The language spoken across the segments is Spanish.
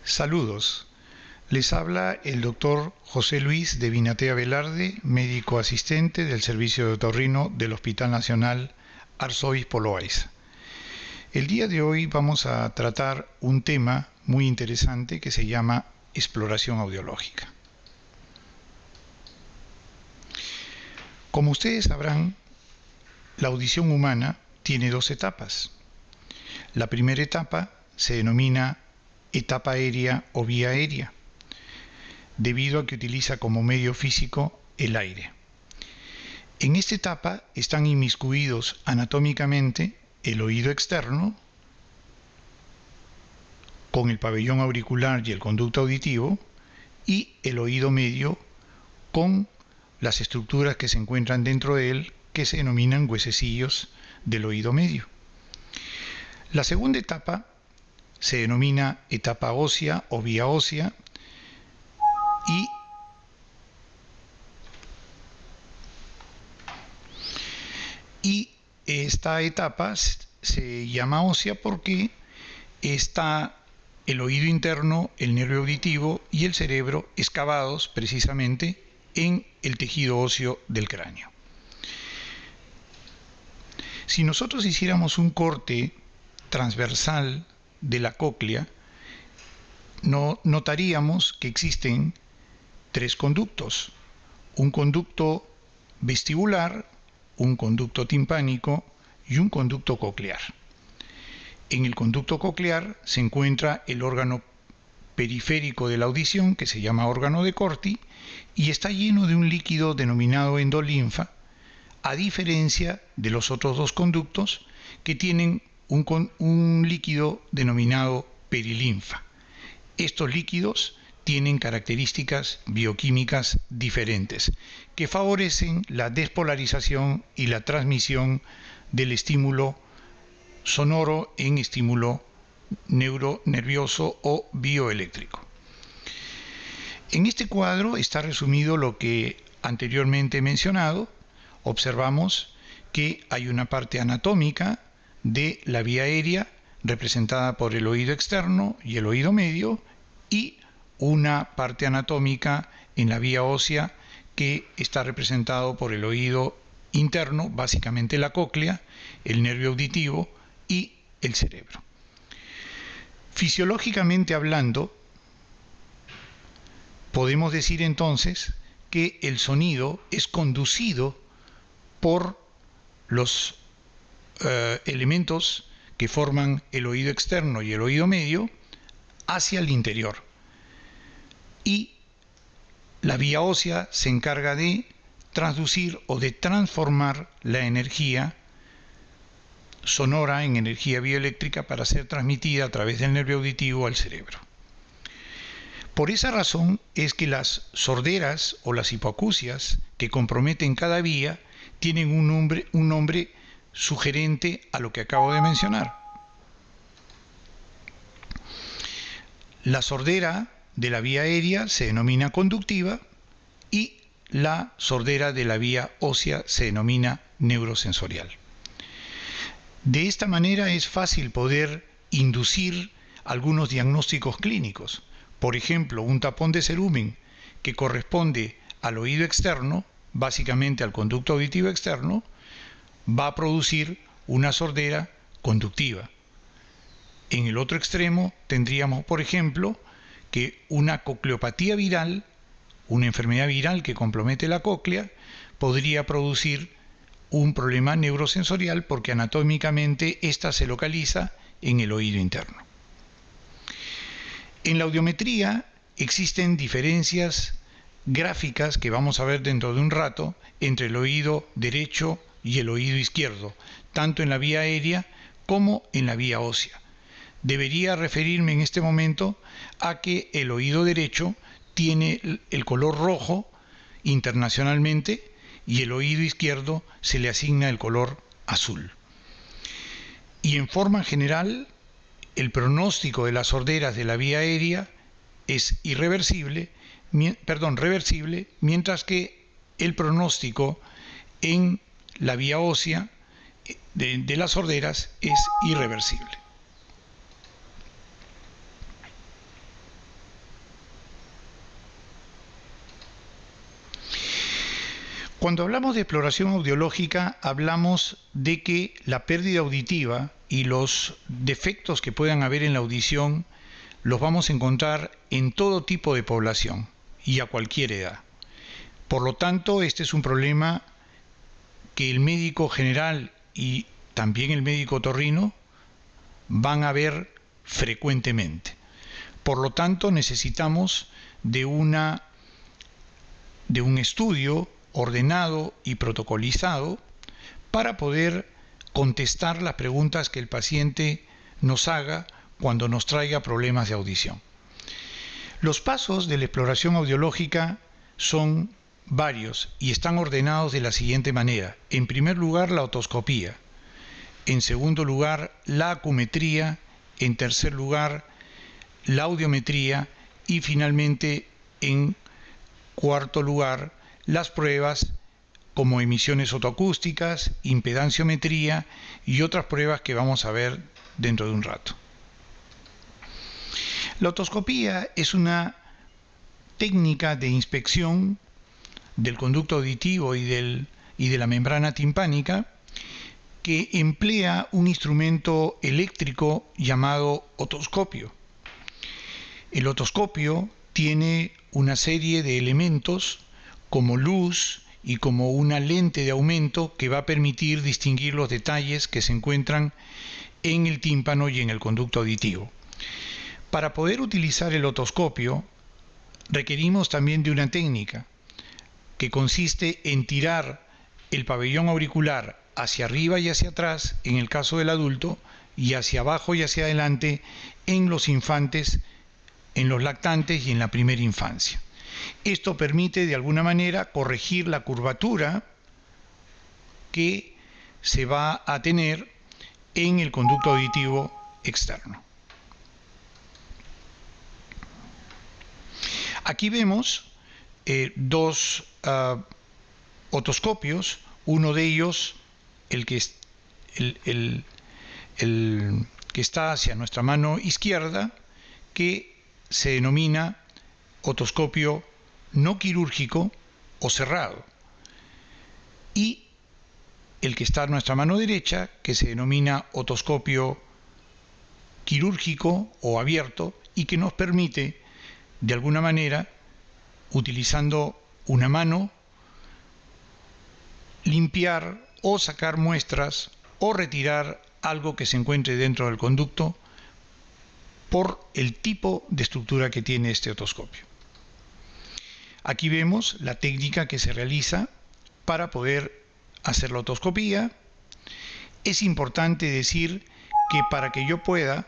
Saludos. Les habla el doctor José Luis de Vinatea Velarde, médico asistente del Servicio de Otorrino del Hospital Nacional Arzobispo Loaiza. El día de hoy vamos a tratar un tema muy interesante que se llama exploración audiológica. Como ustedes sabrán, la audición humana tiene dos etapas. La primera etapa se denomina etapa aérea o vía aérea, debido a que utiliza como medio físico el aire. En esta etapa están inmiscuidos anatómicamente el oído externo, con el pabellón auricular y el conducto auditivo, y el oído medio, con las estructuras que se encuentran dentro de él, que se denominan huesecillos del oído medio. La segunda etapa se denomina etapa ósea o vía ósea y esta etapa se llama ósea porque está el oído interno, el nervio auditivo y el cerebro excavados precisamente en el tejido óseo del cráneo. Si nosotros hiciéramos un corte transversal de la cóclea, notaríamos que existen tres conductos: un conducto vestibular, un conducto timpánico y un conducto coclear. En el conducto coclear se encuentra el órgano periférico de la audición, que se llama órgano de Corti, y está lleno de un líquido denominado endolinfa, a diferencia de los otros dos conductos que tienen un líquido denominado perilinfa. Estos líquidos tienen características bioquímicas diferentes que favorecen la despolarización y la transmisión del estímulo sonoro en estímulo neuronervioso o bioeléctrico. En este cuadro está resumido lo que anteriormente he mencionado. Observamos que hay una parte anatómica de la vía aérea representada por el oído externo y el oído medio, y una parte anatómica en la vía ósea que está representado por el oído interno, básicamente la cóclea, el nervio auditivo y el cerebro. Fisiológicamente hablando, podemos decir entonces que el sonido es conducido por los elementos que forman el oído externo y el oído medio hacia el interior, y la vía ósea se encarga de transducir o de transformar la energía sonora en energía bioeléctrica para ser transmitida a través del nervio auditivo al cerebro. Por esa razón es que las sorderas o las hipoacusias que comprometen cada vía tienen un nombre sugerente a lo que acabo de mencionar. La sordera de la vía aérea se denomina conductiva y la sordera de la vía ósea se denomina neurosensorial. De esta manera es fácil poder inducir algunos diagnósticos clínicos. Por ejemplo, un tapón de cerumen que corresponde al oído externo, básicamente al conducto auditivo externo, va a producir una sordera conductiva. En el otro extremo tendríamos, por ejemplo, que una cocleopatía viral, una enfermedad viral que compromete la cóclea, podría producir un problema neurosensorial porque anatómicamente ésta se localiza en el oído interno. En la audiometría existen diferencias gráficas que vamos a ver dentro de un rato entre el oído derecho y el oído izquierdo, tanto en la vía aérea como en la vía ósea. Debería referirme en este momento a que el oído derecho tiene el color rojo internacionalmente y el oído izquierdo se le asigna el color azul. Y en forma general, el pronóstico de las sorderas de la vía aérea es reversible, mientras que el pronóstico en la vía ósea de las sorderas es irreversible. Cuando hablamos de exploración audiológica, hablamos de que la pérdida auditiva y los defectos que puedan haber en la audición los vamos a encontrar en todo tipo de población y a cualquier edad. Por lo tanto, este es un problema que el médico general y también el médico otorrino van a ver frecuentemente. Por lo tanto, necesitamos de un estudio ordenado y protocolizado para poder contestar las preguntas que el paciente nos haga cuando nos traiga problemas de audición. Los pasos de la exploración audiológica son varios y están ordenados de la siguiente manera. En primer lugar, la otoscopía. En segundo lugar, la acumetría. En tercer lugar, la audiometría. Y finalmente, en cuarto lugar, las pruebas como emisiones otoacústicas, impedanciometría y otras pruebas que vamos a ver dentro de un rato. La otoscopía es una técnica de inspección del conducto auditivo y de la membrana timpánica que emplea un instrumento eléctrico llamado otoscopio. El otoscopio tiene una serie de elementos como luz y como una lente de aumento que va a permitir distinguir los detalles que se encuentran en el tímpano y en el conducto auditivo. Para poder utilizar el otoscopio requerimos también de una técnica que consiste en tirar el pabellón auricular hacia arriba y hacia atrás en el caso del adulto y hacia abajo y hacia adelante en los infantes, en los lactantes y en la primera infancia. Esto permite de alguna manera corregir la curvatura que se va a tener en el conducto auditivo externo. Aquí vemos dos otoscopios, uno de ellos, el que está hacia nuestra mano izquierda, que se denomina otoscopio no quirúrgico o cerrado, y el que está a nuestra mano derecha, que se denomina otoscopio quirúrgico o abierto y que nos permite, de alguna manera, utilizando una mano, limpiar o sacar muestras o retirar algo que se encuentre dentro del conducto por el tipo de estructura que tiene este otoscopio. Aquí vemos la técnica que se realiza para poder hacer la otoscopía. Es importante decir que para que yo pueda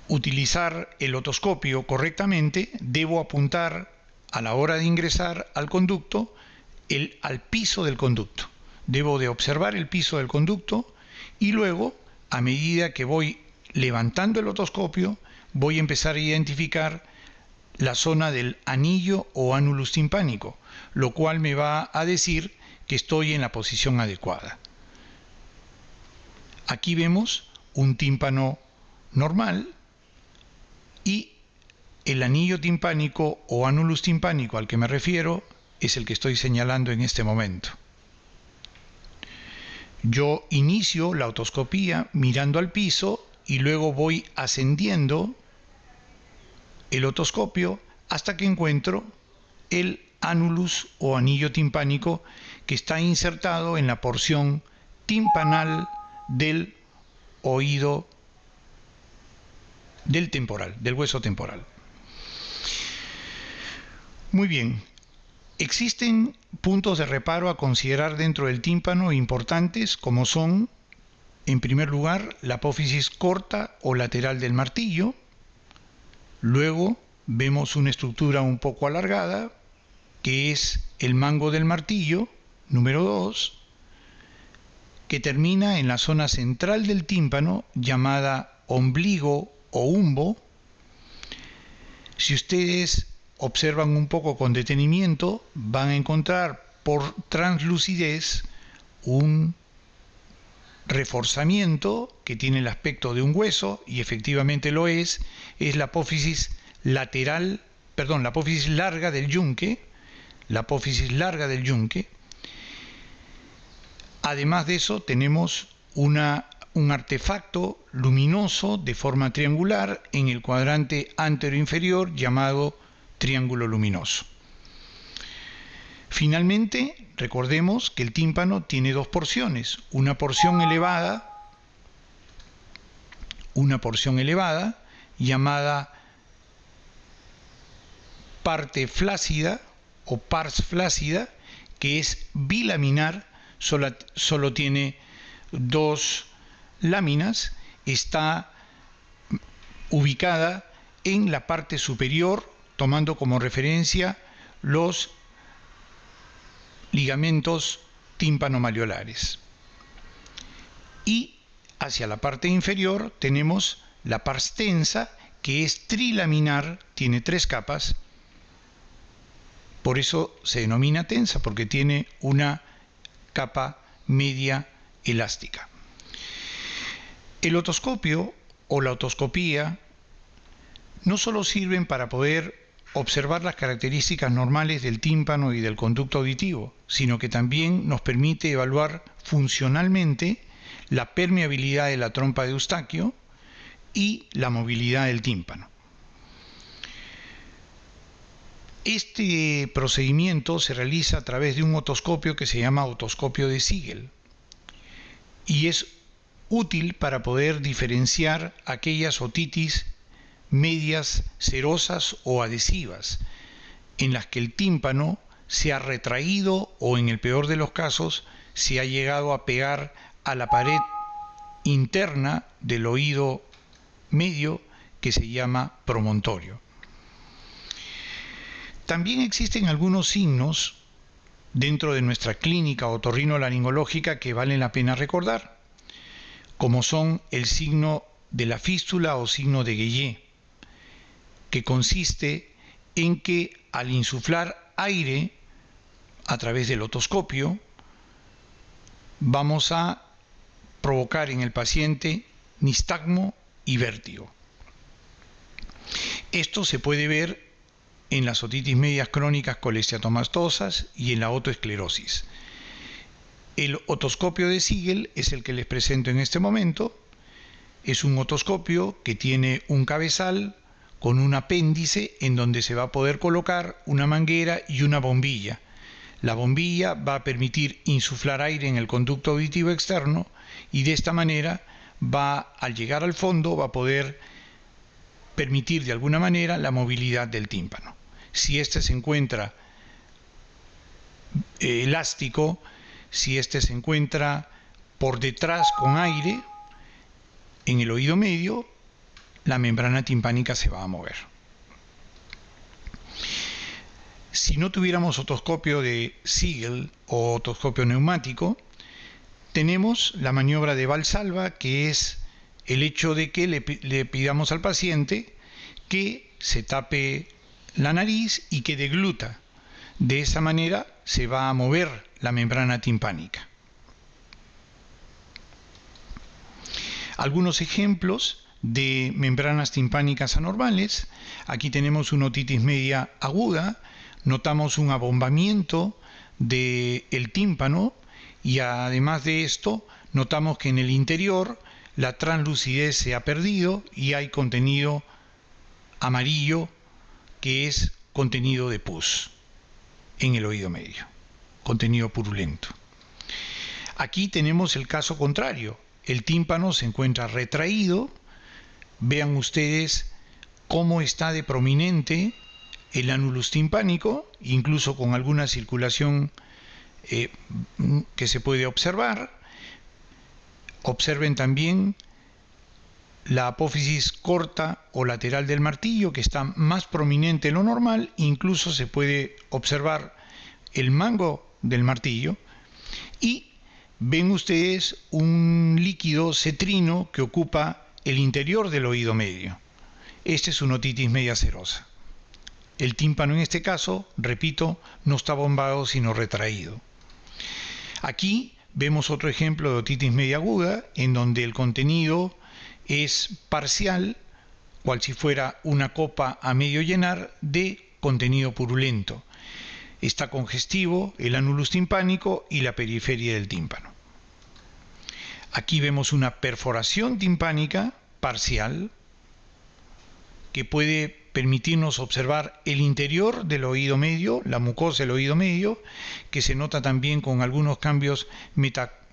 utilizar el otoscopio correctamente, debo apuntar a la hora de ingresar al conducto al piso del conducto. Debo de observar el piso del conducto y luego, a medida que voy levantando el otoscopio, voy a empezar a identificar la zona del anillo o ánulus timpánico, lo cual me va a decir que estoy en la posición adecuada. Aquí vemos un tímpano normal y el anillo timpánico o ánulus timpánico al que me refiero es el que estoy señalando en este momento. Yo inicio la otoscopía mirando al piso y luego voy ascendiendo el otoscopio hasta que encuentro el ánulus o anillo timpánico que está insertado en la porción timpanal del oído del temporal, del hueso temporal. Muy bien, existen puntos de reparo a considerar dentro del tímpano importantes, como son, en primer lugar, la apófisis corta o lateral del martillo. Luego vemos una estructura un poco alargada, que es el mango del martillo, número 2, que termina en la zona central del tímpano, llamada ombligo o umbo. Si ustedes observan un poco con detenimiento, van a encontrar por translucidez un reforzamiento que tiene el aspecto de un hueso, y efectivamente lo es la apófisis lateral, la apófisis larga del yunque, la apófisis larga del yunque. Además de eso, tenemos un artefacto luminoso de forma triangular en el cuadrante anteroinferior llamado triángulo luminoso. Finalmente, recordemos que el tímpano tiene dos porciones, una porción elevada llamada parte flácida o pars flácida, que es bilaminar, solo tiene dos láminas, está ubicada en la parte superior, tomando como referencia los ligamentos tímpano-maleolares. Y hacia la parte inferior tenemos la pars tensa, que es trilaminar, tiene tres capas. Por eso se denomina tensa, porque tiene una capa media elástica. El otoscopio o la otoscopía no solo sirven para poder observar las características normales del tímpano y del conducto auditivo, sino que también nos permite evaluar funcionalmente la permeabilidad de la trompa de Eustaquio y la movilidad del tímpano. Este procedimiento se realiza a través de un otoscopio que se llama otoscopio de Siegel y es útil para poder diferenciar aquellas otitis medias serosas o adhesivas en las que el tímpano se ha retraído o, en el peor de los casos, se ha llegado a pegar a la pared interna del oído medio, que se llama promontorio. También existen algunos signos dentro de nuestra clínica otorrinolaringológica que valen la pena recordar, como son el signo de la fístula o signo de Guillet, que consiste en que al insuflar aire a través del otoscopio vamos a provocar en el paciente nistagmo y vértigo. Esto se puede ver en las otitis medias crónicas colesteatomastosas y en la otoesclerosis. El otoscopio de Siegel es el que les presento en este momento. Es un otoscopio que tiene un cabezal con un apéndice en donde se va a poder colocar una manguera y una bombilla. La bombilla va a permitir insuflar aire en el conducto auditivo externo y de esta manera al llegar al fondo, va a poder permitir de alguna manera la movilidad del tímpano. Si éste se encuentra elástico, si éste se encuentra por detrás con aire en el oído medio, la membrana timpánica se va a mover. Si no tuviéramos otoscopio de Siegel o otoscopio neumático, tenemos la maniobra de Valsalva, que es el hecho de que le pidamos al paciente que se tape la nariz y que degluta. De esa manera se va a mover la membrana timpánica. Algunos ejemplos de membranas timpánicas anormales. Aquí tenemos una otitis media aguda, notamos un abombamiento del tímpano y además de esto notamos que en el interior la translucidez se ha perdido y hay contenido amarillo que es contenido de pus en el oído medio, contenido purulento. Aquí tenemos el caso contrario, el tímpano se encuentra retraído. Vean ustedes cómo está de prominente el anulus timpánico, incluso con alguna circulación que se puede observar. Observen también la apófisis corta o lateral del martillo, que está más prominente de lo normal. Incluso se puede observar el mango del martillo. Y ven ustedes un líquido cetrino que ocupa el interior del oído medio. Este es una otitis media serosa. El tímpano en este caso, repito, no está bombado sino retraído. Aquí vemos otro ejemplo de otitis media aguda, en donde el contenido es parcial, cual si fuera una copa a medio llenar de contenido purulento. está congestivo, el anulus timpánico y la periferia del tímpano. Aquí vemos una perforación timpánica parcial que puede permitirnos observar el interior del oído medio, la mucosa del oído medio, que se nota también con algunos cambios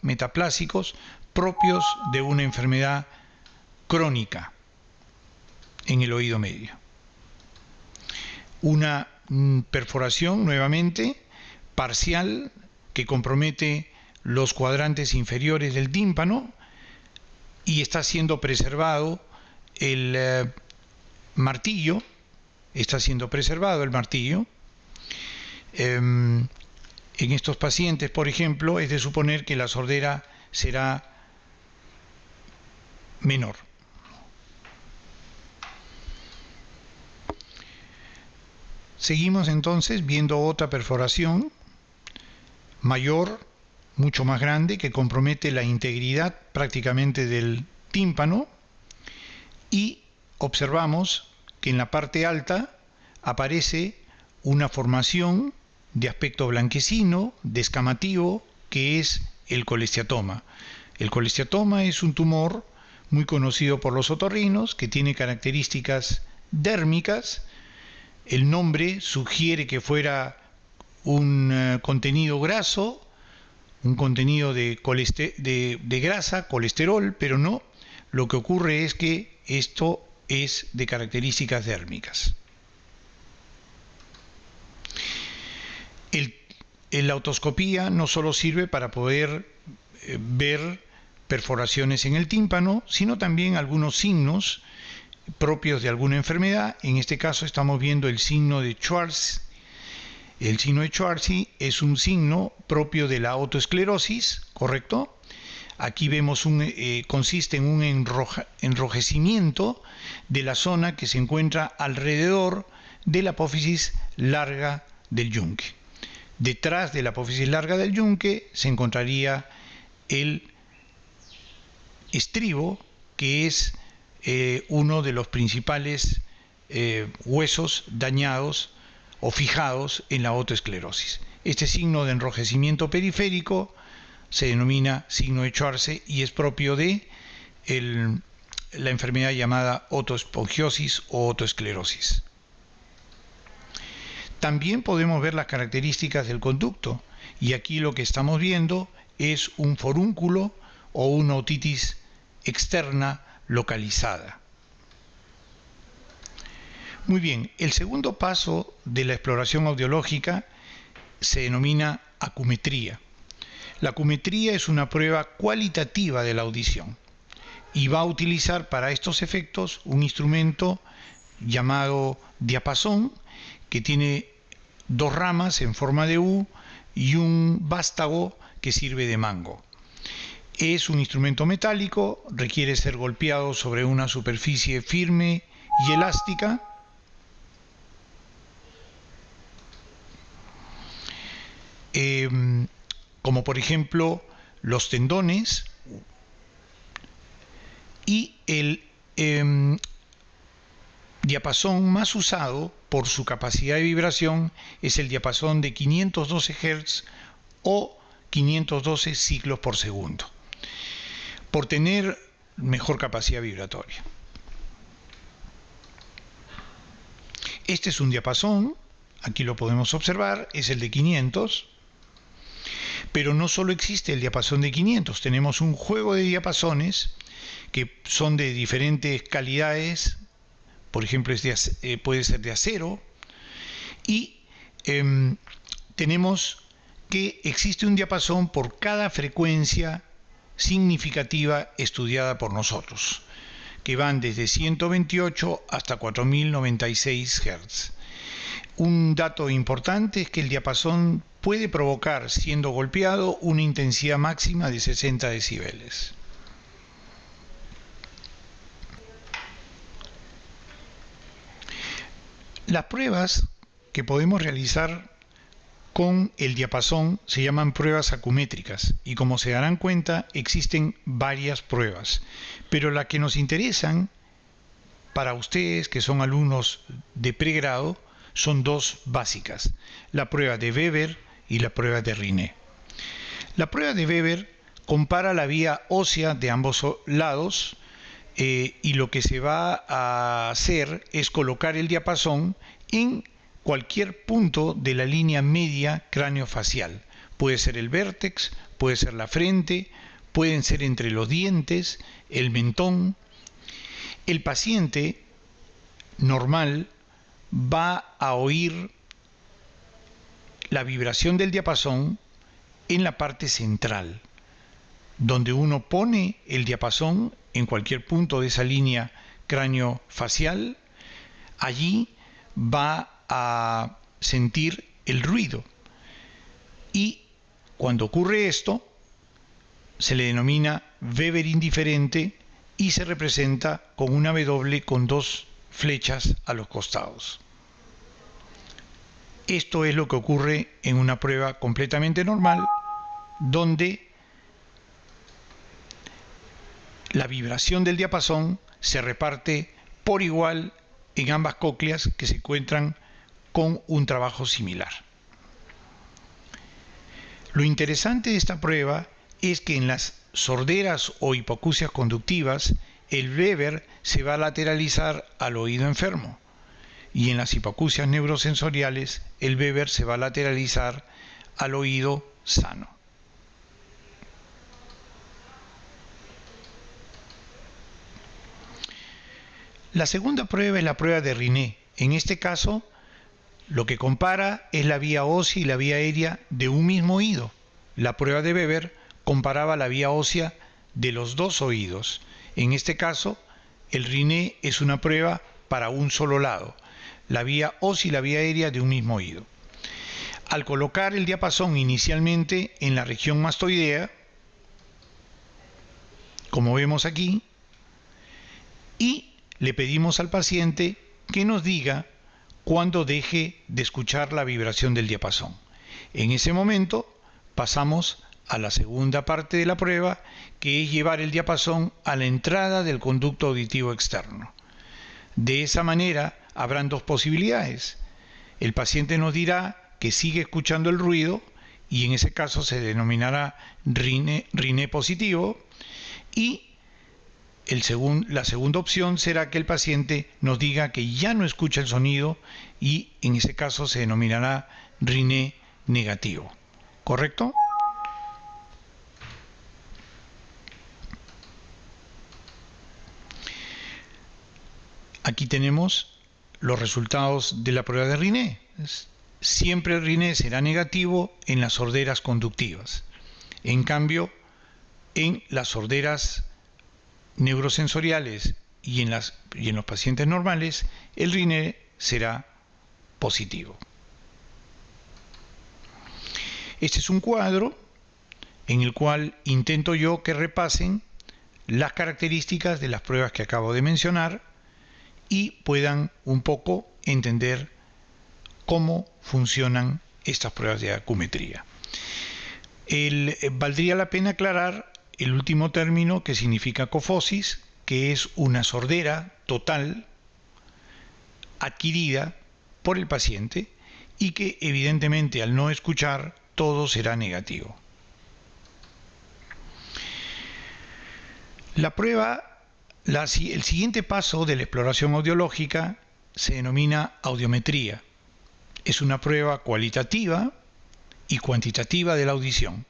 metaplásicos propios de una enfermedad crónica en el oído medio. Una perforación nuevamente parcial que compromete los cuadrantes inferiores del tímpano y está siendo preservado el martillo. En estos pacientes, por ejemplo, es de suponer que la sordera será menor. Seguimos entonces viendo otra perforación mayor, mucho más grande, que compromete la integridad prácticamente del tímpano, y observamos que en la parte alta aparece una formación de aspecto blanquecino, descamativo, que es el colesteatoma. El colesteatoma es un tumor muy conocido por los otorrinos, que tiene características dérmicas. El nombre sugiere que fuera un contenido graso, un contenido de grasa, colesterol, pero no. Lo que ocurre es que esto es de características dérmicas. La otoscopía no solo sirve para poder ver perforaciones en el tímpano, sino también algunos signos propios de alguna enfermedad. En este caso estamos viendo el signo de Schwartz. El signo de Schwartz es un signo propio de la autoesclerosis, ¿correcto? Aquí vemos consiste en un enrojecimiento de la zona que se encuentra alrededor de la apófisis larga del yunque. Detrás de la apófisis larga del yunque se encontraría el estribo, que es uno de los principales huesos dañados o fijados en la autoesclerosis. Este signo de enrojecimiento periférico se denomina signo de Schwartz y es propio de la enfermedad llamada otoespongiosis o otoesclerosis. También podemos ver las características del conducto, y aquí lo que estamos viendo es un forúnculo o una otitis externa localizada. Muy bien, el segundo paso de la exploración audiológica se denomina acumetría. La acumetría es una prueba cualitativa de la audición y va a utilizar para estos efectos un instrumento llamado diapasón, que tiene dos ramas en forma de U y un vástago que sirve de mango. Es un instrumento metálico, requiere ser golpeado sobre una superficie firme y elástica. Como por ejemplo los tendones, y el diapasón más usado por su capacidad de vibración es el diapasón de 512 Hz o 512 ciclos por segundo, por tener mejor capacidad vibratoria. Este es un diapasón, aquí lo podemos observar, es el de 500, pero no solo existe el diapasón de 500, tenemos un juego de diapasones que son de diferentes calidades. Por ejemplo, puede ser de acero, y tenemos que existe un diapasón por cada frecuencia significativa estudiada por nosotros, que van desde 128 hasta 4096 Hz. Un dato importante es que el diapasón puede provocar, siendo golpeado, una intensidad máxima de 60 decibeles. Las pruebas que podemos realizar con el diapasón se llaman pruebas acumétricas, y como se darán cuenta existen varias pruebas, pero las que nos interesan para ustedes que son alumnos de pregrado son dos básicas, la prueba de Weber y la prueba de Rinné. La prueba de Weber compara la vía ósea de ambos lados y lo que se va a hacer es colocar el diapasón en cualquier punto de la línea media craneofacial. Puede ser el vértex, puede ser la frente, pueden ser entre los dientes, el mentón. El paciente normal va a oír la vibración del diapasón en la parte central, donde uno pone el diapasón en cualquier punto de esa línea craneofacial. Allí va a sentir el ruido, y cuando ocurre esto se le denomina Weber indiferente y se representa con una W con dos flechas a los costados. Esto es lo que ocurre en una prueba completamente normal, donde la vibración del diapasón se reparte por igual en ambas cócleas que se encuentran con un trabajo similar. Lo interesante de esta prueba es que en las sorderas o hipoacusias conductivas el Weber se va a lateralizar al oído enfermo, y en las hipoacusias neurosensoriales el Weber se va a lateralizar al oído sano. La segunda prueba es la prueba de Rinné. En este caso, lo que compara es la vía ósea y la vía aérea de un mismo oído. La prueba de Weber comparaba la vía ósea de los dos oídos. En este caso, el Rinné es una prueba para un solo lado, la vía ósea y la vía aérea de un mismo oído. Al colocar el diapasón inicialmente en la región mastoidea, como vemos aquí, y le pedimos al paciente que nos diga cuándo deje de escuchar la vibración del diapasón. En ese momento pasamos a la segunda parte de la prueba, que es llevar el diapasón a la entrada del conducto auditivo externo. De esa manera habrán dos posibilidades. El paciente nos dirá que sigue escuchando el ruido, y en ese caso se denominará Rinné positivo, y la segunda opción será que el paciente nos diga que ya no escucha el sonido, y en ese caso se denominará Rinné negativo. ¿Correcto? Aquí tenemos los resultados de la prueba de Rinné. Siempre el Rinné será negativo en las sorderas conductivas. En cambio, en las sorderas neurosensoriales y en los pacientes normales, el Rinné será positivo. Este es un cuadro en el cual intento yo que repasen las características de las pruebas que acabo de mencionar y puedan un poco entender cómo funcionan estas pruebas de acumetría. Valdría la pena aclarar el último término, que significa cofosis, que es una sordera total adquirida por el paciente y que evidentemente al no escuchar todo será negativo. La prueba, el siguiente paso de la exploración audiológica se denomina audiometría. Es una prueba cualitativa y cuantitativa de la audición.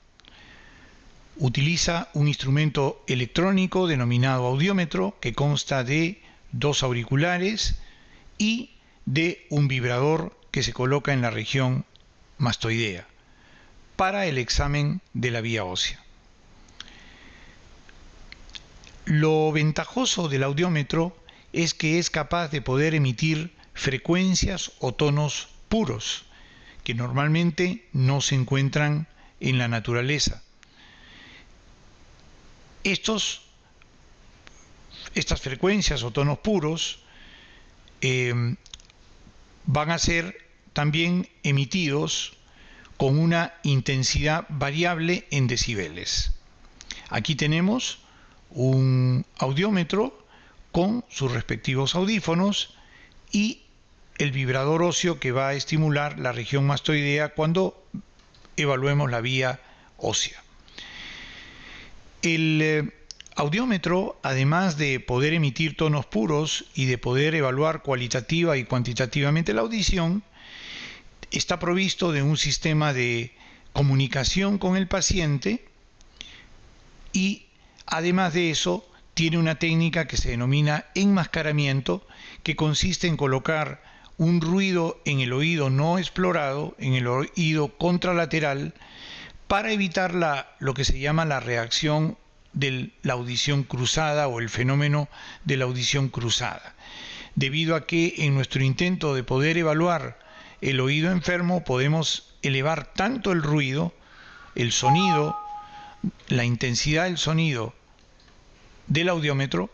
Utiliza un instrumento electrónico denominado audiómetro, que consta de dos auriculares y de un vibrador que se coloca en la región mastoidea para el examen de la vía ósea. Lo ventajoso del audiómetro es que es capaz de poder emitir frecuencias o tonos puros que normalmente no se encuentran en la naturaleza. Estas frecuencias o tonos puros van a ser también emitidos con una intensidad variable en decibeles. Aquí tenemos un audiómetro con sus respectivos audífonos y el vibrador óseo que va a estimular la región mastoidea cuando evaluemos la vía ósea. El audiómetro, además de poder emitir tonos puros y de poder evaluar cualitativa y cuantitativamente la audición, está provisto de un sistema de comunicación con el paciente y, además de eso, tiene una técnica que se denomina enmascaramiento, que consiste en colocar un ruido en el oído no explorado, en el oído contralateral, para evitar lo que se llama la reacción de la audición cruzada o el fenómeno de la audición cruzada, debido a que en nuestro intento de poder evaluar el oído enfermo podemos elevar tanto el ruido, el sonido, la intensidad del sonido del audiómetro,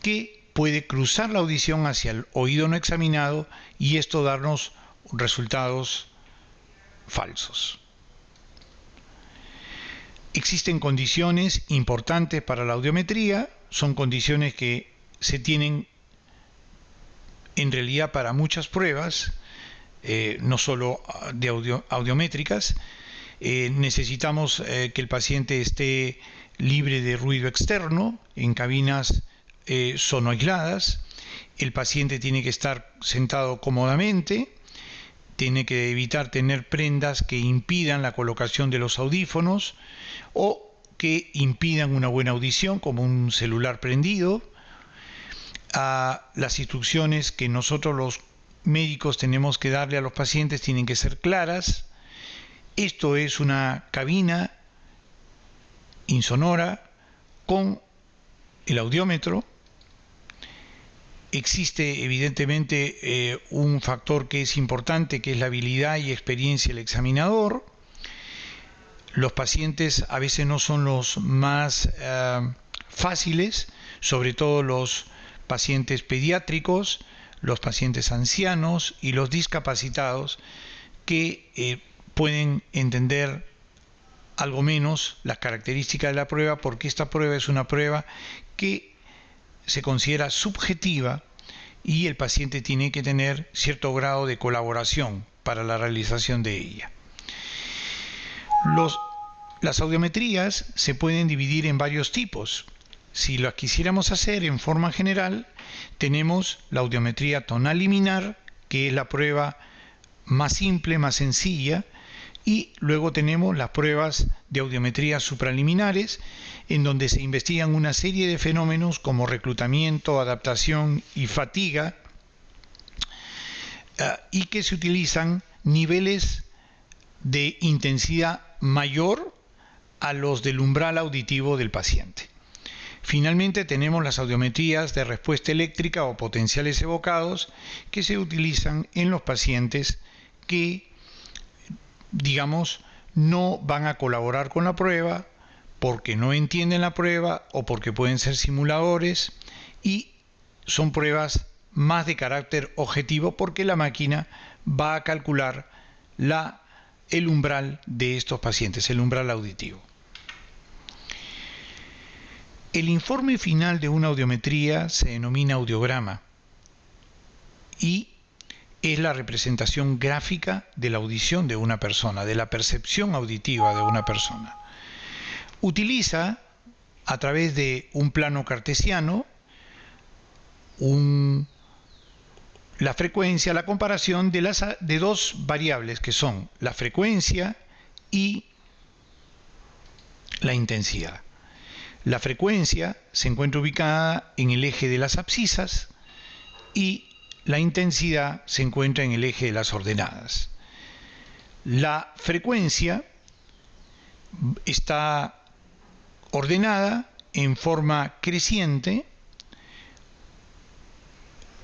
que puede cruzar la audición hacia el oído no examinado y esto darnos resultados falsos. Existen condiciones importantes para la audiometría, son condiciones que se tienen en realidad para muchas pruebas, no solo de audiométricas. Necesitamos que el paciente esté libre de ruido externo, en cabinas sonoaisladas. El paciente tiene que estar sentado cómodamente, tiene que evitar tener prendas que impidan la colocación de los audífonos o que impidan una buena audición, como un celular prendido. Las instrucciones que nosotros los médicos tenemos que darle a los pacientes tienen que ser claras. Esto es una cabina insonora con el audiómetro. Existe evidentemente un factor que es importante, que es la habilidad y experiencia del examinador. Los pacientes a veces no son los más fáciles, sobre todo los pacientes pediátricos, los pacientes ancianos y los discapacitados, que pueden entender algo menos las características de la prueba, porque esta prueba es una prueba que se considera subjetiva y el paciente tiene que tener cierto grado de colaboración para la realización de ella. Las audiometrías se pueden dividir en varios tipos. Si las quisiéramos hacer en forma general, tenemos la audiometría tonal liminar, que es la prueba más simple, más sencilla, y luego tenemos las pruebas de audiometría supraliminares, en donde se investigan una serie de fenómenos como reclutamiento, adaptación y fatiga, y que se utilizan niveles de intensidad mayor a los del umbral auditivo del paciente. Finalmente tenemos las audiometrías de respuesta eléctrica o potenciales evocados, que se utilizan en los pacientes que, digamos, no van a colaborar con la prueba porque no entienden la prueba o porque pueden ser simuladores, y son pruebas más de carácter objetivo porque la máquina va a calcular el umbral de estos pacientes, el umbral auditivo. El informe final de una audiometría se denomina audiograma y es la representación gráfica de la audición de una persona, de la percepción auditiva de una persona. Utiliza, a través de un plano cartesiano, la frecuencia, la comparación de dos variables que son la frecuencia y la intensidad. La frecuencia se encuentra ubicada en el eje de las abscisas y la intensidad se encuentra en el eje de las ordenadas. La frecuencia está ordenada en forma creciente,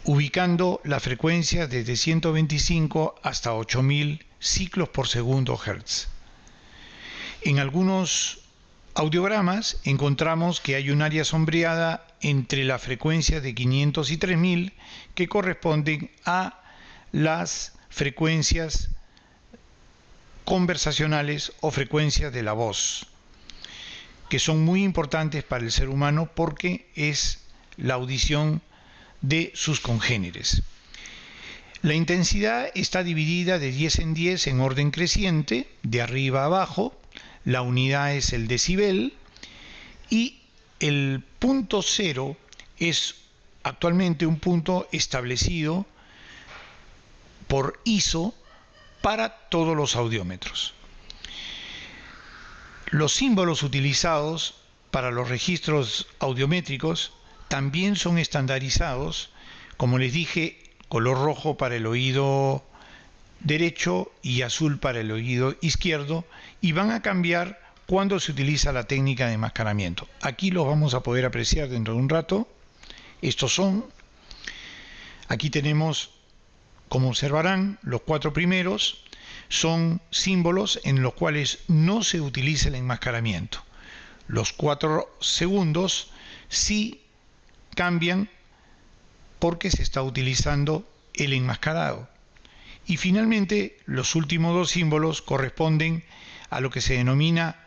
ubicando la frecuencia desde 125 hasta 8000 ciclos por segundo Hertz. En algunos audiogramas encontramos que hay un área sombreada entre la frecuencia de 500 y 3000 que corresponden a las frecuencias conversacionales o frecuencias de la voz, que son muy importantes para el ser humano porque es la audición de sus congéneres. La intensidad está dividida de 10 en 10 en orden creciente, de arriba a abajo. La unidad es el decibel y el punto cero es actualmente un punto establecido por ISO para todos los audiómetros. Los símbolos utilizados para los registros audiométricos también son estandarizados, como les dije, color rojo para el oído derecho y azul para el oído izquierdo, y van a cambiar cuando se utiliza la técnica de enmascaramiento. Aquí los vamos a poder apreciar dentro de un rato. Estos son, aquí tenemos, como observarán, los 4 primeros son símbolos en los cuales no se utiliza el enmascaramiento. Los 4 segundos sí cambian porque se está utilizando el enmascarado. Y finalmente, los últimos 2 símbolos corresponden a lo que se denomina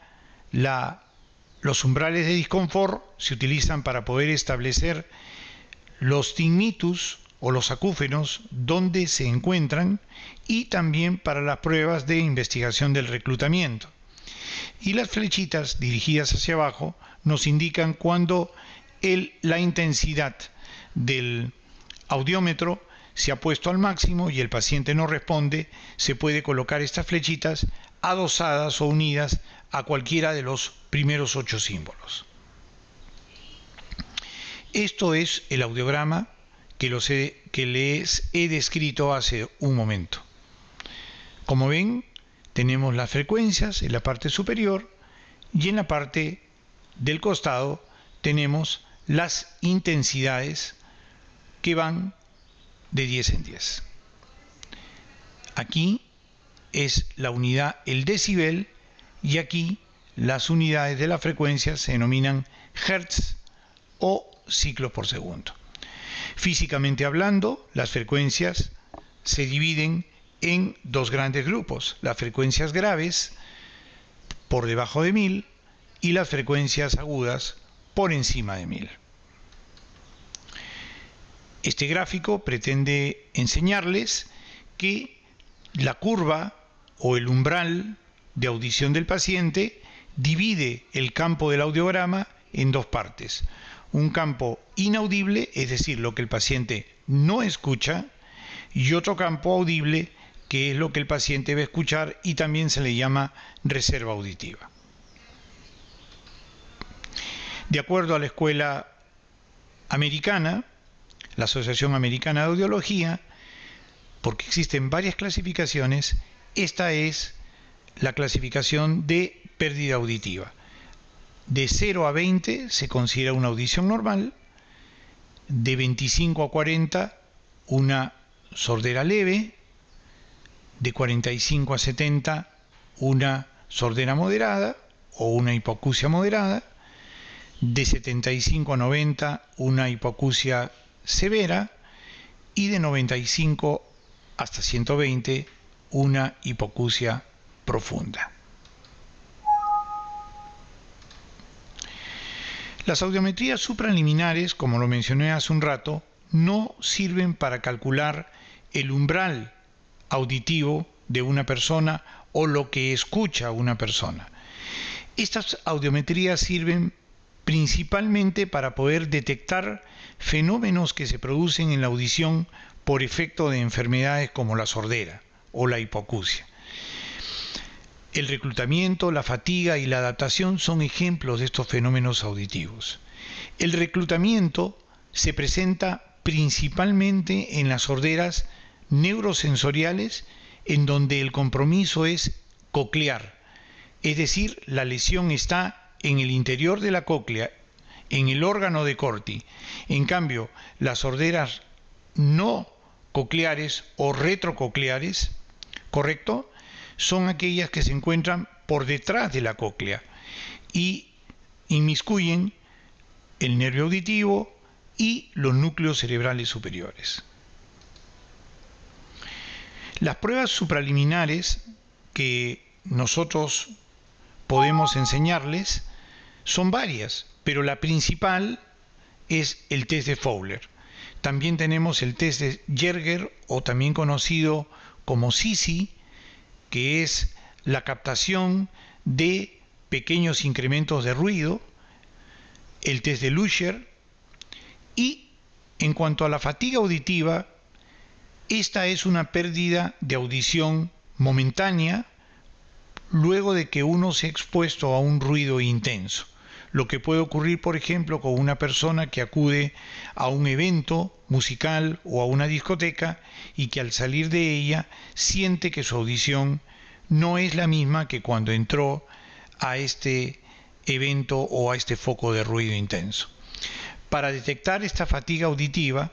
los umbrales de disconfort. Se utilizan para poder establecer los tinnitus o los acúfenos donde se encuentran, y también para las pruebas de investigación del reclutamiento. Y las flechitas dirigidas hacia abajo nos indican cuando la intensidad del audiómetro se ha puesto al máximo y el paciente no responde. Se puede colocar estas flechitas adosadas o unidas a cualquiera de los primeros 8 símbolos. Esto es el audiograma que les he descrito hace un momento. Como ven, tenemos las frecuencias en la parte superior y en la parte del costado tenemos las intensidades que van de 10 en 10. Aquí es la unidad, el decibel, y aquí las unidades de la frecuencia se denominan hertz o ciclos por segundo. Físicamente hablando, las frecuencias se dividen en 2 grandes grupos: las frecuencias graves por debajo de 1000 y las frecuencias agudas por encima de 1000. Este gráfico pretende enseñarles que la curva o el umbral de audición del paciente divide el campo del audiograma en 2 partes. Un campo inaudible, es decir, lo que el paciente no escucha, y otro campo audible, que es lo que el paciente va a escuchar, y también se le llama reserva auditiva. De acuerdo a la escuela americana, la Asociación Americana de Audiología, porque existen varias clasificaciones, esta es la clasificación de pérdida auditiva. De 0 a 20 se considera una audición normal, de 25 a 40 una sordera leve, de 45 a 70 una sordera moderada o una hipoacusia moderada, de 75 a 90 una hipoacusia severa, y de 95 hasta 120 una hipoacusia profunda. Las audiometrías supraliminares, como lo mencioné hace un rato, no sirven para calcular el umbral auditivo de una persona o lo que escucha una persona. Estas audiometrías sirven principalmente para poder detectar fenómenos que se producen en la audición por efecto de enfermedades como la sordera o la hipoacusia. El reclutamiento, la fatiga y la adaptación son ejemplos de estos fenómenos auditivos. El reclutamiento se presenta principalmente en las sorderas neurosensoriales, en donde el compromiso es coclear, es decir, la lesión está en el interior de la cóclea, en el órgano de Corti. En cambio, las sorderas no cocleares o retrococleares, ¿correcto?, son aquellas que se encuentran por detrás de la cóclea y inmiscuyen el nervio auditivo y los núcleos cerebrales superiores. Las pruebas supraliminares que nosotros podemos enseñarles son varias, pero la principal es el test de Fowler. También tenemos el test de Yerger, o también conocido como SISI, que es la captación de pequeños incrementos de ruido, el test de Lucier. Y en cuanto a la fatiga auditiva, esta es una pérdida de audición momentánea luego de que uno se ha expuesto a un ruido intenso. Lo que puede ocurrir, por ejemplo, con una persona que acude a un evento musical o a una discoteca y que al salir de ella siente que su audición no es la misma que cuando entró a este evento o a este foco de ruido intenso. Para detectar esta fatiga auditiva,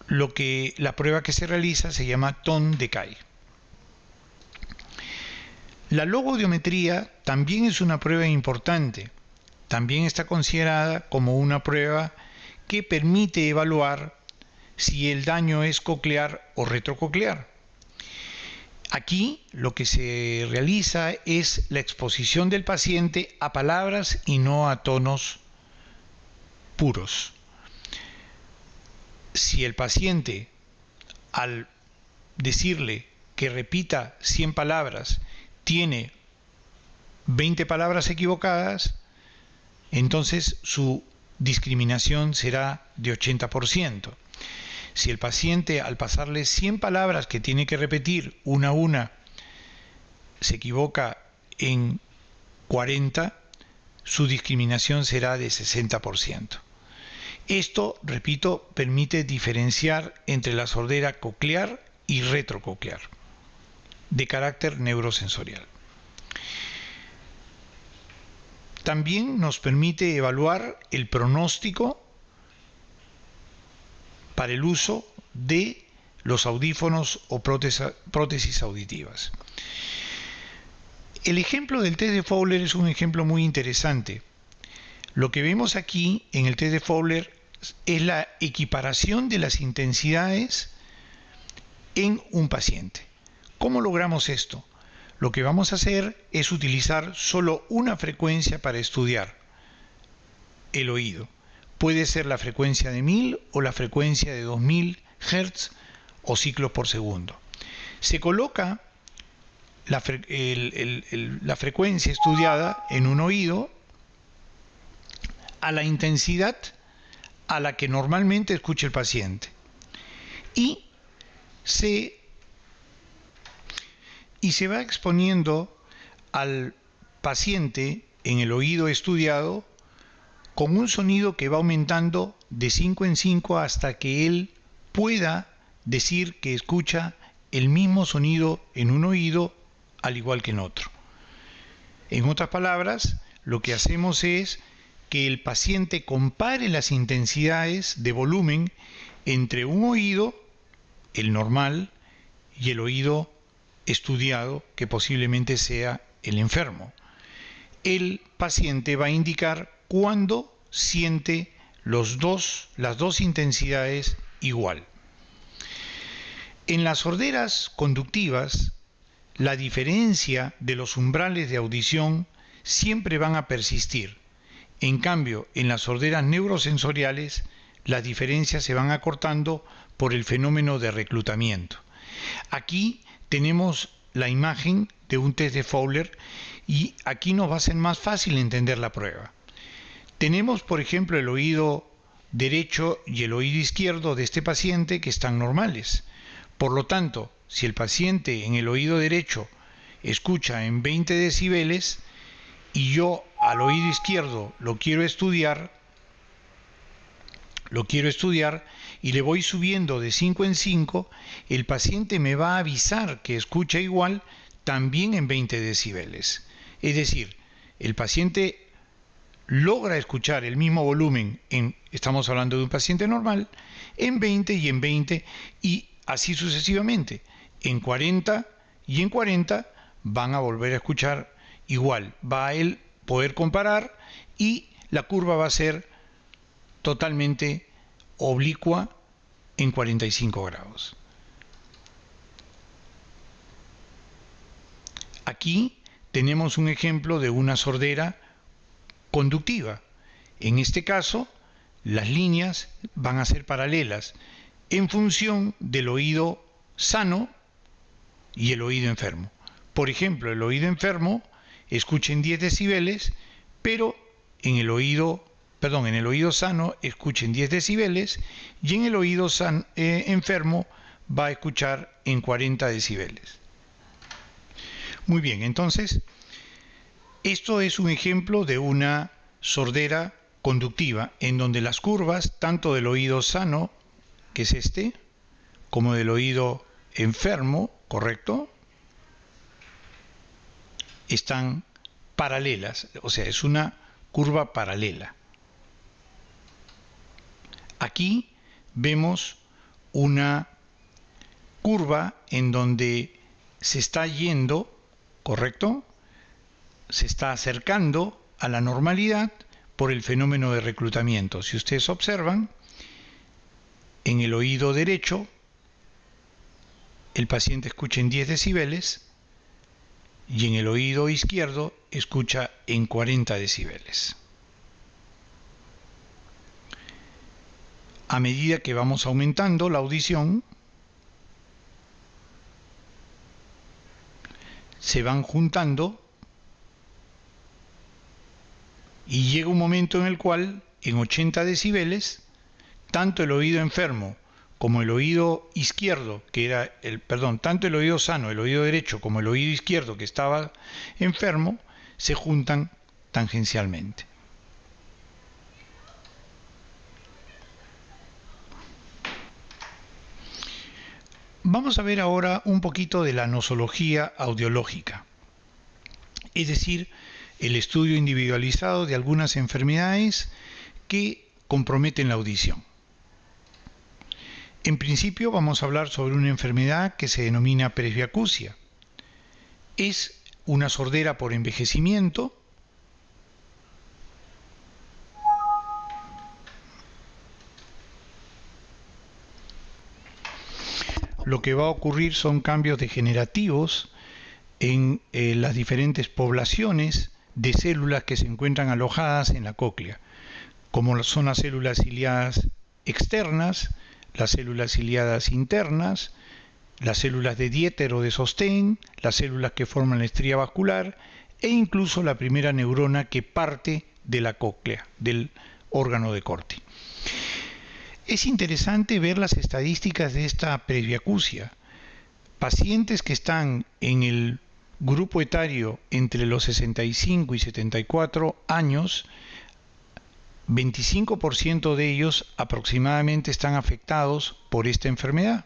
la prueba que se realiza se llama Tone Decay. La logoaudiometría también es una prueba importante. También está considerada como una prueba que permite evaluar si el daño es coclear o retrococlear. Aquí lo que se realiza es la exposición del paciente a palabras y no a tonos puros. Si el paciente, al decirle que repita 100 palabras, tiene 20 palabras equivocadas, entonces su discriminación será de 80%. Si el paciente, al pasarle 100 palabras que tiene que repetir una a una, se equivoca en 40, su discriminación será de 60%. Esto, repito, permite diferenciar entre la sordera coclear y retrococlear, de carácter neurosensorial. También nos permite evaluar el pronóstico para el uso de los audífonos o prótesis auditivas. El ejemplo del test de Fowler es un ejemplo muy interesante. Lo que vemos aquí en el test de Fowler es la equiparación de las intensidades en un paciente. ¿Cómo logramos esto? Lo que vamos a hacer es utilizar solo una frecuencia para estudiar el oído. Puede ser la frecuencia de 1000 o la frecuencia de 2000 Hz o ciclos por segundo. Se coloca la frecuencia estudiada en un oído a la intensidad a la que normalmente escucha el paciente y se va exponiendo al paciente en el oído estudiado con un sonido que va aumentando de 5 en 5 hasta que él pueda decir que escucha el mismo sonido en un oído al igual que en otro. En otras palabras, lo que hacemos es que el paciente compare las intensidades de volumen entre un oído, el normal, y el oído estudiado, que posiblemente sea el enfermo. El paciente va a indicar cuándo siente las dos intensidades igual. En las sorderas conductivas, la diferencia de los umbrales de audición siempre van a persistir. En cambio, en las sorderas neurosensoriales, las diferencias se van acortando por el fenómeno de reclutamiento. Aquí tenemos la imagen de un test de Fowler y aquí nos va a ser más fácil entender la prueba. Tenemos, por ejemplo, el oído derecho y el oído izquierdo de este paciente que están normales. Por lo tanto, si el paciente en el oído derecho escucha en 20 decibeles y yo al oído izquierdo lo quiero estudiar y le voy subiendo de 5 en 5, el paciente me va a avisar que escucha igual también en 20 decibeles. Es decir, el paciente logra escuchar el mismo volumen, estamos hablando de un paciente normal, en 20 y en 20 y así sucesivamente. En 40 y en 40 van a volver a escuchar igual. Va a él poder comparar y la curva va a ser totalmente oblicua en 45 grados. Aquí tenemos un ejemplo de una sordera conductiva. En este caso, las líneas van a ser paralelas en función del oído sano y el oído enfermo. Por ejemplo, el oído enfermo escucha en 10 decibeles, pero en el oído sano escucha en 10 decibeles y en el oído enfermo va a escuchar en 40 decibeles. Muy bien, entonces, esto es un ejemplo de una sordera conductiva en donde las curvas, tanto del oído sano, que es este, como del oído enfermo, ¿correcto?, están paralelas, o sea, es una curva paralela. Aquí vemos una curva en donde se está yendo, ¿correcto?, se está acercando a la normalidad por el fenómeno de reclutamiento. Si ustedes observan, en el oído derecho, el paciente escucha en 10 decibeles y en el oído izquierdo escucha en 40 decibeles. A medida que vamos aumentando la audición, se van juntando y llega un momento en el cual, en 80 decibeles, tanto el oído enfermo como el oído izquierdo, tanto el oído sano, el oído derecho, como el oído izquierdo que estaba enfermo, se juntan tangencialmente. Vamos a ver ahora un poquito de la nosología audiológica, es decir, el estudio individualizado de algunas enfermedades que comprometen la audición. En principio vamos a hablar sobre una enfermedad que se denomina presbiacusia. Es una sordera por envejecimiento lo que va a ocurrir son cambios degenerativos en las diferentes poblaciones de células que se encuentran alojadas en la cóclea, como son las células ciliadas externas, las células ciliadas internas, las células de Dieter o de sostén, las células que forman la estría vascular e incluso la primera neurona que parte de la cóclea, del órgano de Corti. Es interesante ver las estadísticas de esta presbiacusia. Pacientes que están en el grupo etario entre los 65 y 74 años, 25% de ellos aproximadamente están afectados por esta enfermedad.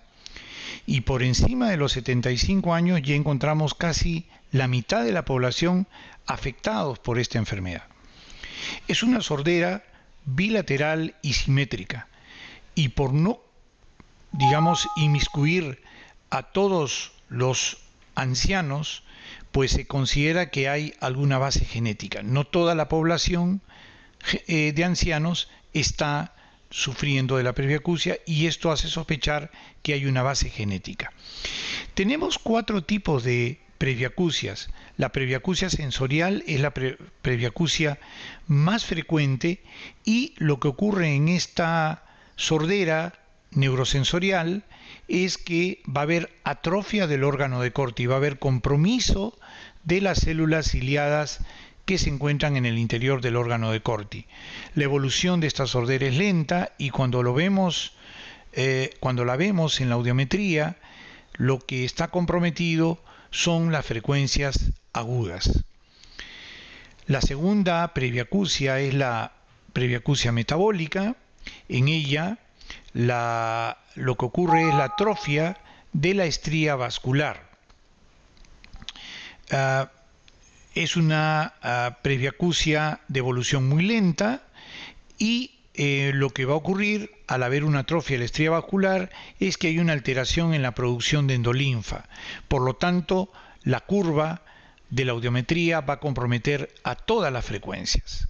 Y por encima de los 75 años ya encontramos casi la mitad de la población afectados por esta enfermedad. Es una sordera bilateral y simétrica. Y por no, inmiscuir a todos los ancianos, pues se considera que hay alguna base genética. No toda la población de ancianos está sufriendo de la presbiacusia y esto hace sospechar que hay una base genética. Tenemos 4 tipos de presbiacusias. La presbiacusia sensorial es la presbiacusia más frecuente y lo que ocurre en esta sordera neurosensorial es que va a haber atrofia del órgano de Corti, va a haber compromiso de las células ciliadas que se encuentran en el interior del órgano de Corti. La evolución de esta sordera es lenta y cuando la vemos en la audiometría, lo que está comprometido son las frecuencias agudas. La segunda presbiacusia es la presbiacusia metabólica. En ella lo que ocurre es la atrofia de la estría vascular. Es una presbiacusia de evolución muy lenta y lo que va a ocurrir al haber una atrofia de la estría vascular es que hay una alteración en la producción de endolinfa. Por lo tanto, la curva de la audiometría va a comprometer a todas las frecuencias.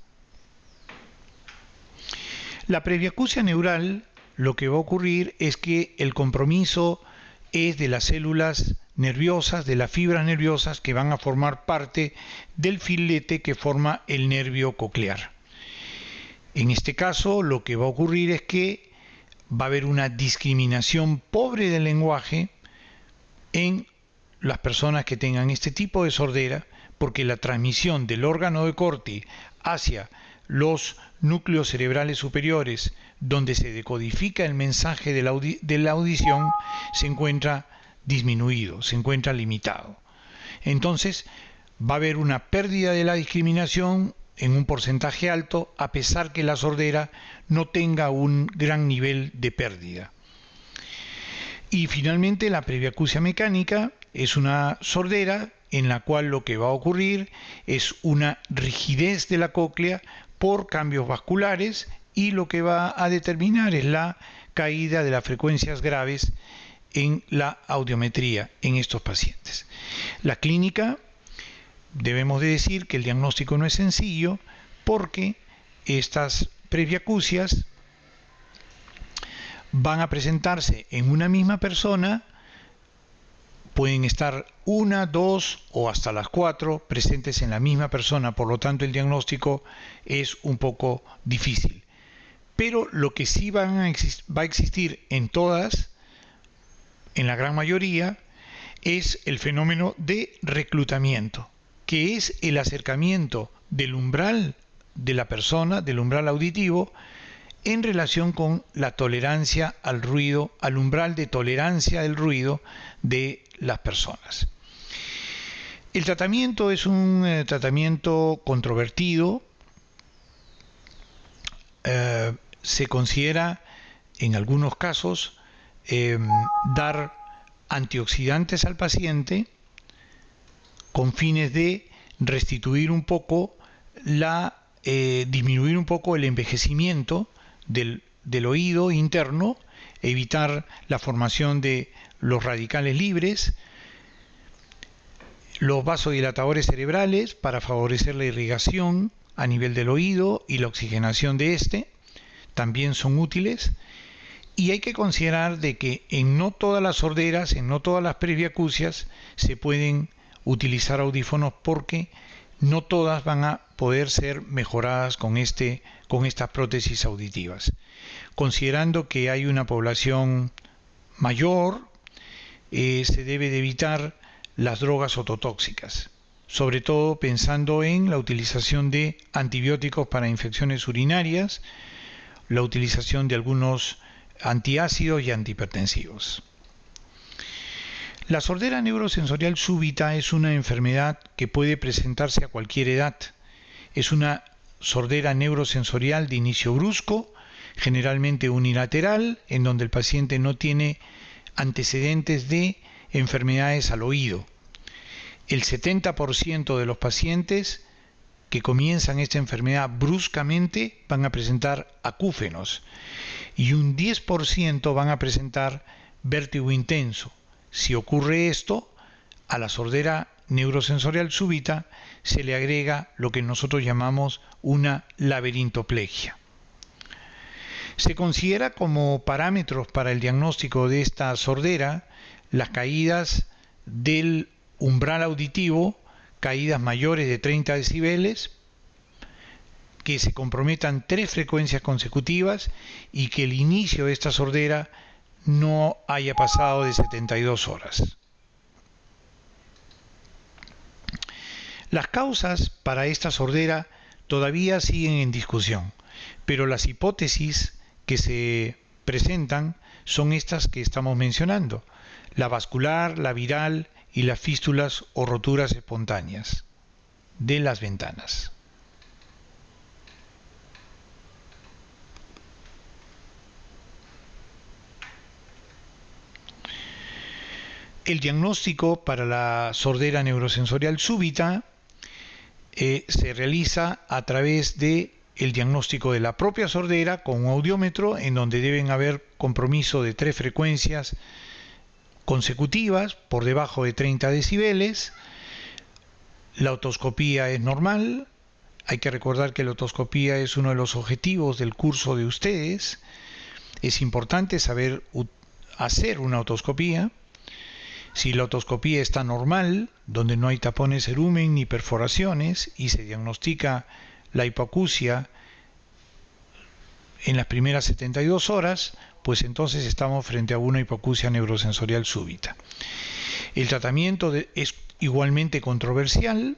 La presbiacusia neural, lo que va a ocurrir es que el compromiso es de las células nerviosas, de las fibras nerviosas que van a formar parte del filete que forma el nervio coclear. En este caso, lo que va a ocurrir es que va a haber una discriminación pobre del lenguaje en las personas que tengan este tipo de sordera, porque la transmisión del órgano de corte hacia los núcleos cerebrales superiores, donde se decodifica el mensaje de la audición, se encuentra disminuido, se encuentra limitado. Entonces, va a haber una pérdida de la discriminación en un porcentaje alto, a pesar que la sordera no tenga un gran nivel de pérdida. Y finalmente, la presbiacusia mecánica es una sordera en la cual lo que va a ocurrir es una rigidez de la cóclea por cambios vasculares, y lo que va a determinar es la caída de las frecuencias graves en la audiometría en estos pacientes. La clínica, debemos de decir que el diagnóstico no es sencillo, porque estas presbiacusias van a presentarse en una misma persona, pueden estar 1, 2 o hasta las 4 presentes en la misma persona, por lo tanto el diagnóstico es un poco difícil. Pero lo que sí va a existir en todas, en la gran mayoría, es el fenómeno de reclutamiento, que es el acercamiento del umbral de la persona, del umbral auditivo, en relación con la tolerancia al ruido, al umbral de tolerancia del ruido de las personas. El tratamiento es un tratamiento controvertido. Se considera en algunos casos dar antioxidantes al paciente con fines de restituir un poco disminuir un poco el envejecimiento del oído interno, evitar la formación de los radicales libres, los vasodilatadores cerebrales para favorecer la irrigación a nivel del oído y la oxigenación de este, también son útiles. Y hay que considerar de que en no todas las sorderas, en no todas las presbiacusias se pueden utilizar audífonos, porque no todas van a poder ser mejoradas con estas prótesis auditivas. Considerando que hay una población mayor, se debe de evitar las drogas ototóxicas, sobre todo pensando en la utilización de antibióticos para infecciones urinarias, la utilización de algunos antiácidos y antihipertensivos. La sordera neurosensorial súbita es una enfermedad que puede presentarse a cualquier edad. Es una sordera neurosensorial de inicio brusco, generalmente unilateral, en donde el paciente no tiene antecedentes de enfermedades al oído. El 70% de los pacientes que comienzan esta enfermedad bruscamente van a presentar acúfenos, y un 10% van a presentar vértigo intenso. Si ocurre esto, a la sordera neurosensorial súbita se le agrega lo que nosotros llamamos una laberintoplegia. Se considera como parámetros para el diagnóstico de esta sordera las caídas del umbral auditivo, caídas mayores de 30 decibeles, que se comprometan 3 frecuencias consecutivas y que el inicio de esta sordera no haya pasado de 72 horas. Las causas para esta sordera todavía siguen en discusión, pero las hipótesis que se presentan son estas que estamos mencionando: la vascular, la viral y las fístulas o roturas espontáneas de las ventanas. El diagnóstico para la sordera neurosensorial súbita se realiza a través de el diagnóstico de la propia sordera con un audiómetro, en donde deben haber compromiso de 3 frecuencias consecutivas por debajo de 30 decibeles. La otoscopía es normal. Hay que recordar que la otoscopía es uno de los objetivos del curso de ustedes. Es importante saber hacer una otoscopía. Si la otoscopía está normal, donde no hay tapones cerumen ni perforaciones, y se diagnostica la hipoacusia en las primeras 72 horas, pues entonces estamos frente a una hipoacusia neurosensorial súbita. El tratamiento es igualmente controversial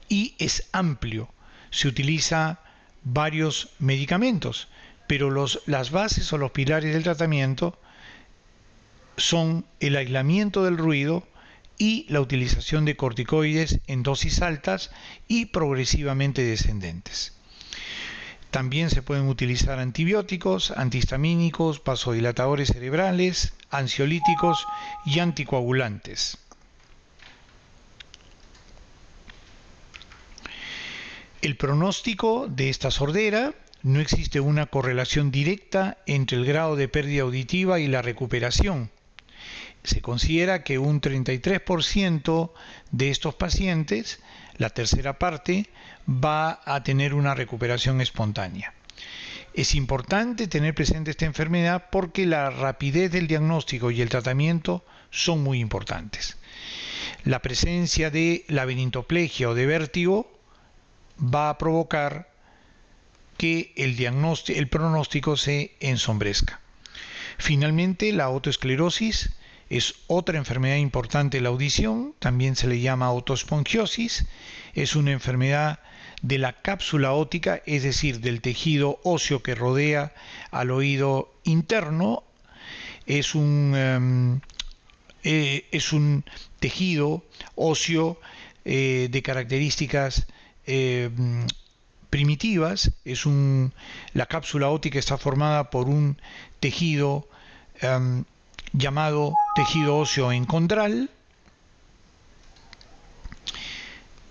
y es amplio. Se utiliza varios medicamentos, pero las bases o los pilares del tratamiento son el aislamiento del ruido y la utilización de corticoides en dosis altas y progresivamente descendentes. También se pueden utilizar antibióticos, antihistamínicos, vasodilatadores cerebrales, ansiolíticos y anticoagulantes. El pronóstico de esta sordera: no existe una correlación directa entre el grado de pérdida auditiva y la recuperación. Se considera que un 33% de estos pacientes, la tercera parte, va a tener una recuperación espontánea. Es importante tener presente esta enfermedad porque la rapidez del diagnóstico y el tratamiento son muy importantes. La presencia de labirintoplegia o de vértigo va a provocar que el pronóstico se ensombrezca. Finalmente, la otoesclerosis es otra enfermedad importante de la audición, también se le llama otoespongiosis. Es una enfermedad de la cápsula óptica, es decir, del tejido óseo que rodea al oído interno. Es un tejido óseo de características primitivas. La cápsula óptica está formada por un tejido llamado tejido óseo encondral,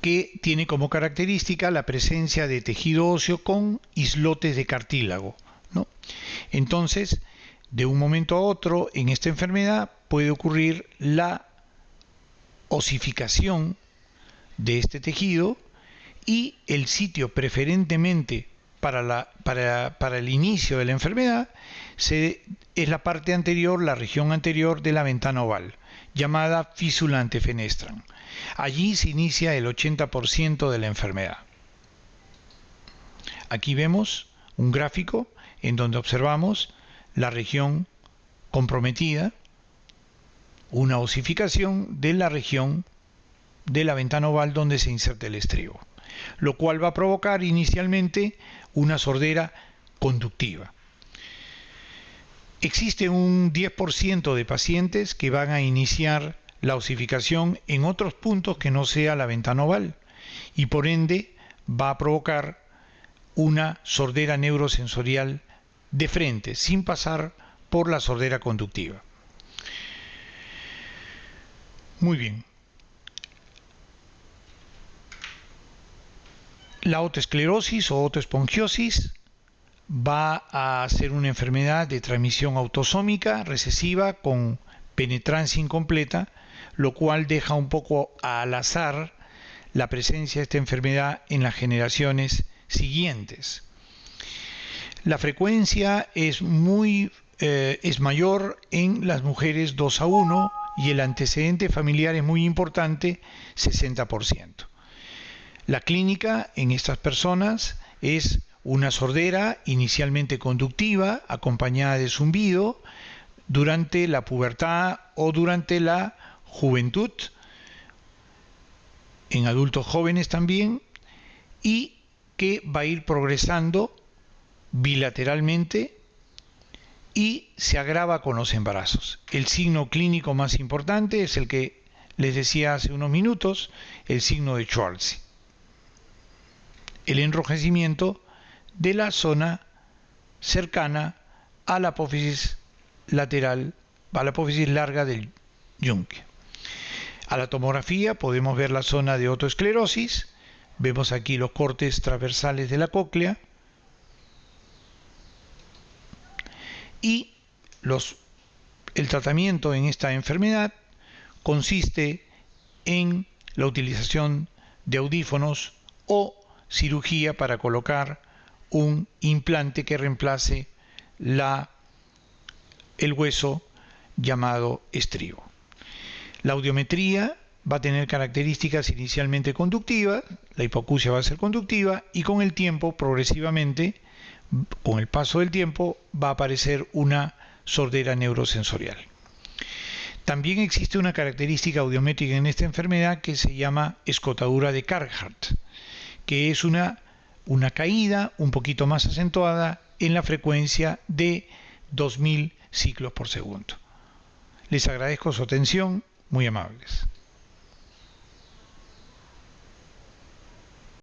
que tiene como característica la presencia de tejido óseo con islotes de cartílago, ¿no? Entonces, de un momento a otro, en esta enfermedad puede ocurrir la osificación de este tejido, y el sitio preferentemente para el inicio de la enfermedad es la parte anterior, la región anterior de la ventana oval, llamada físula antefenestram. Allí se inicia el 80% de la enfermedad. Aquí vemos un gráfico en donde observamos la región comprometida, una osificación de la región de la ventana oval donde se inserta el estribo, lo cual va a provocar inicialmente una sordera conductiva. Existe un 10% de pacientes que van a iniciar la osificación en otros puntos que no sea la ventana oval, y por ende va a provocar una sordera neurosensorial de frente, sin pasar por la sordera conductiva. Muy bien. La otoesclerosis o otoespongiosis va a ser una enfermedad de transmisión autosómica recesiva con penetrancia incompleta, lo cual deja un poco al azar la presencia de esta enfermedad en las generaciones siguientes. La frecuencia es mayor en las mujeres 2:1 y el antecedente familiar es muy importante, 60%. La clínica en estas personas es una sordera inicialmente conductiva, acompañada de zumbido, durante la pubertad o durante la juventud, en adultos jóvenes también, y que va a ir progresando bilateralmente y se agrava con los embarazos. El signo clínico más importante es el que les decía hace unos minutos, el signo de Schwartz. El enrojecimiento de la zona cercana a la apófisis lateral, a la apófisis larga del yunque. A la tomografía podemos ver la zona de otoesclerosis, vemos aquí los cortes transversales de la cóclea y el tratamiento en esta enfermedad consiste en la utilización de audífonos o cirugía para colocar un implante que reemplace el hueso llamado estribo. La audiometría va a tener características inicialmente conductivas, la hipoacusia va a ser conductiva y con el tiempo progresivamente con el paso del tiempo va a aparecer una sordera neurosensorial. También existe una característica audiométrica en esta enfermedad que se llama escotadura de Carhart, que es una caída un poquito más acentuada en la frecuencia de 2000 ciclos por segundo. Les agradezco su atención, muy amables.